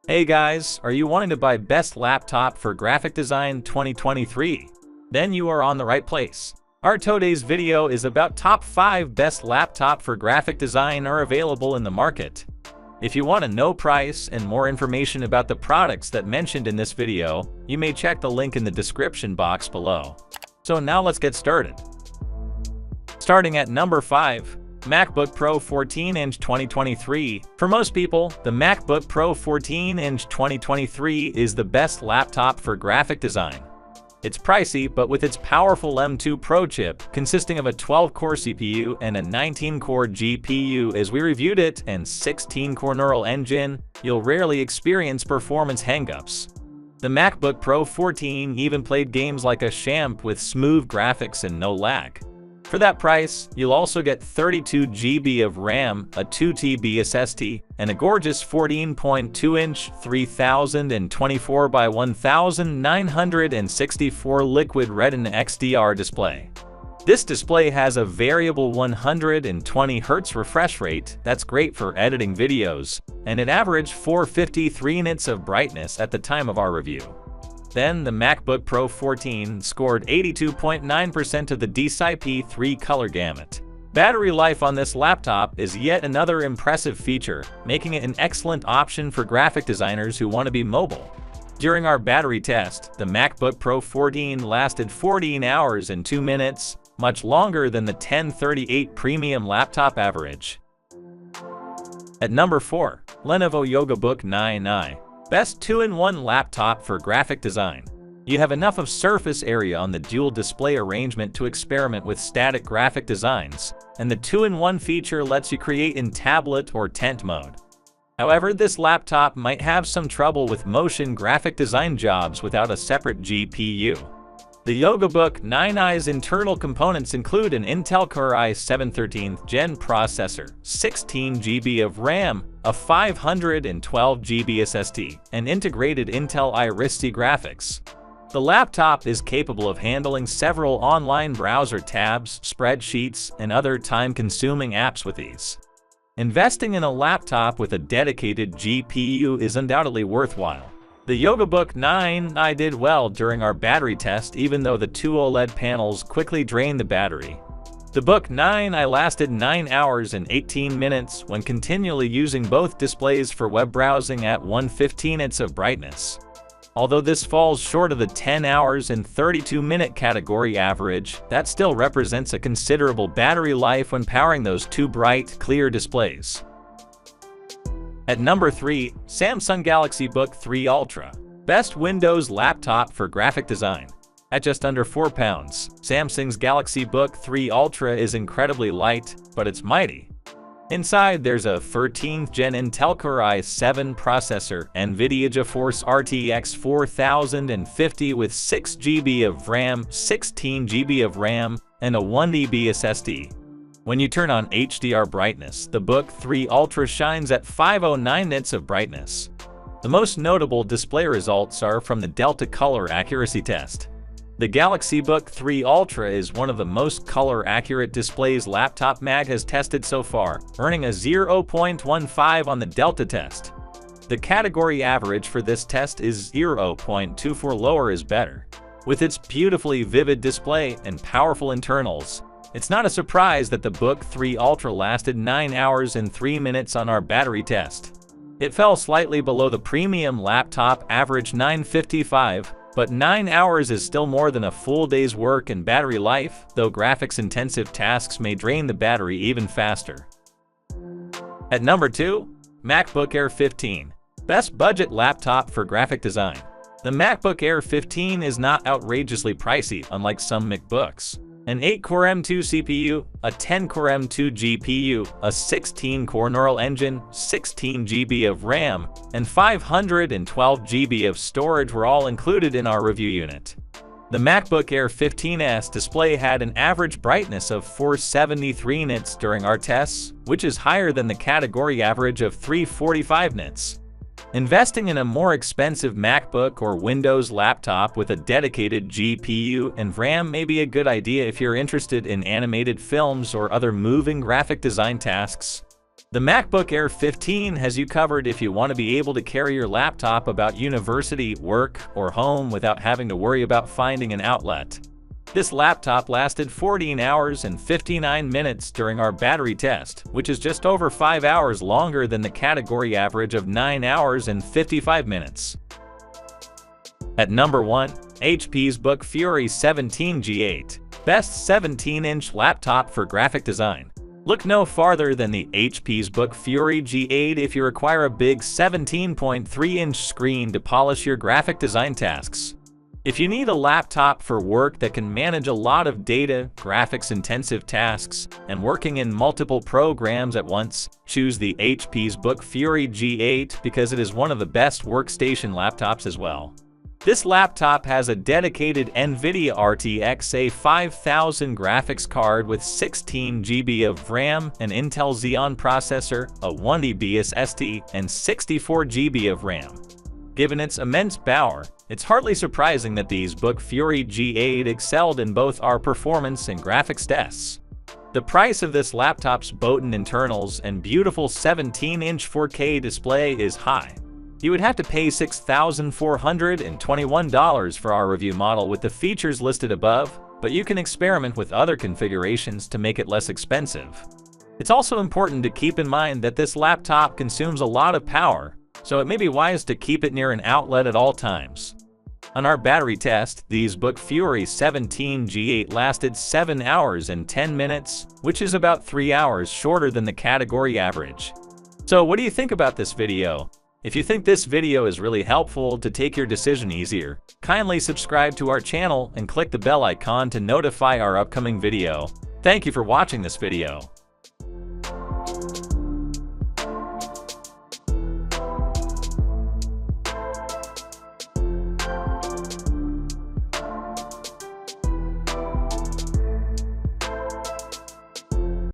Hey guys, are you wanting to buy best laptop for graphic design 2023? Then you are on the right place. Our today's video is about top 5 best laptop for graphic design are available in the market. If you want to know price and more information about the products that mentioned in this video, you may check the link in the description box below. So now let's get started. Starting at number 5. MacBook Pro 14-inch 2023. For most people, the MacBook Pro 14-inch 2023 is the best laptop for graphic design. It's pricey, but with its powerful M2 Pro chip, consisting of a 12-core CPU and a 19-core GPU as we reviewed it, and 16-core neural engine, you'll rarely experience performance hangups. The MacBook Pro 14 even played games like a champ with smooth graphics and no lag. For that price, you'll also get 32 GB of RAM, a 2 TB SSD, and a gorgeous 14.2-inch 3024 by 1964 Liquid Retina XDR display. This display has a variable 120 Hz refresh rate that's great for editing videos, and it averaged 453 nits of brightness at the time of our review. Then, the MacBook Pro 14 scored 82.9% of the DCI P3 color gamut. Battery life on this laptop is yet another impressive feature, making it an excellent option for graphic designers who want to be mobile. During our battery test, the MacBook Pro 14 lasted 14 hours and 2 minutes, much longer than the 1038 premium laptop average. At number 4. Lenovo YogaBook 9i. Best 2-in-1 laptop for graphic design. You have enough of surface area on the dual display arrangement to experiment with static graphic designs, and the 2-in-1 feature lets you create in tablet or tent mode. However, this laptop might have some trouble with motion graphic design jobs without a separate GPU. The YogaBook 9i's internal components include an Intel Core i7 13th Gen processor, 16 GB of RAM, a 512 GB SSD, and integrated Intel Iris-T graphics. The laptop is capable of handling several online browser tabs, spreadsheets, and other time-consuming apps with ease. Investing in a laptop with a dedicated GPU is undoubtedly worthwhile. The YogaBook 9i did well during our battery test, even though the two OLED panels quickly drained the battery. The Book 9i lasted 9 hours and 18 minutes when continually using both displays for web browsing at 115 nits of brightness. Although this falls short of the 10 hours and 32-minute category average, that still represents a considerable battery life when powering those two bright, clear displays. At number 3. Samsung Galaxy Book 3 Ultra. Best Windows laptop for graphic design. At just under £4, Samsung's Galaxy Book 3 Ultra is incredibly light, but it's mighty. Inside, there's a 13th Gen Intel Core i7 processor, NVIDIA GeForce RTX 4050 with 6 GB of RAM, 16 GB of RAM, and a 1 TB SSD. When you turn on HDR brightness, the Book 3 Ultra shines at 509 nits of brightness. The most notable display results are from the Delta Color Accuracy Test. The Galaxy Book 3 Ultra is one of the most color-accurate displays Laptop Mag has tested so far, earning a 0.15 on the Delta test. The category average for this test is 0.24. Lower is better. With its beautifully vivid display and powerful internals, it's not a surprise that the Book 3 Ultra lasted 9 hours and 3 minutes on our battery test. It fell slightly below the premium laptop average 9:55, but 9 hours is still more than a full day's work and battery life, though graphics-intensive tasks may drain the battery even faster. At number 2. MacBook Air 15. Best budget laptop for graphic design. The MacBook Air 15 is not outrageously pricey, unlike some MacBooks. An 8-core M2 CPU, a 10-core M2 GPU, a 16-core neural engine, 16 GB of RAM, and 512 GB of storage were all included in our review unit. The MacBook Air 15's display had an average brightness of 473 nits during our tests, which is higher than the category average of 345 nits. Investing in a more expensive MacBook or Windows laptop with a dedicated GPU and RAM may be a good idea if you're interested in animated films or other moving graphic design tasks. The MacBook Air 15 has you covered if you want to be able to carry your laptop about university, work, or home without having to worry about finding an outlet. This laptop lasted 14 hours and 59 minutes during our battery test, which is just over 5 hours longer than the category average of 9 hours and 55 minutes. At number 1, HP's Zbook Fury 17G8, best 17-inch laptop for graphic design. Look no farther than the HP's Zbook Fury G8 if you require a big 17.3-inch screen to polish your graphic design tasks. If you need a laptop for work that can manage a lot of data, graphics-intensive tasks, and working in multiple programs at once, choose the HP's Zbook Fury G8 because it is one of the best workstation laptops as well. This laptop has a dedicated NVIDIA RTX 5000 graphics card with 16 GB of RAM, an Intel Xeon processor, a 1TB SSD, and 64 GB of RAM. Given its immense power, it's hardly surprising that the Zbook Fury G8 excelled in both our performance and graphics tests. The price of this laptop's Botan internals and beautiful 17-inch 4K display is high. You would have to pay $6,421 for our review model with the features listed above, but you can experiment with other configurations to make it less expensive. It's also important to keep in mind that this laptop consumes a lot of power, so it may be wise to keep it near an outlet at all times. On our battery test, the Zbook Fury 17G8 lasted 7 hours and 10 minutes, which is about 3 hours shorter than the category average. So what do you think about this video? If you think this video is really helpful to take your decision easier, kindly subscribe to our channel and click the bell icon to notify our upcoming video. Thank you for watching this video.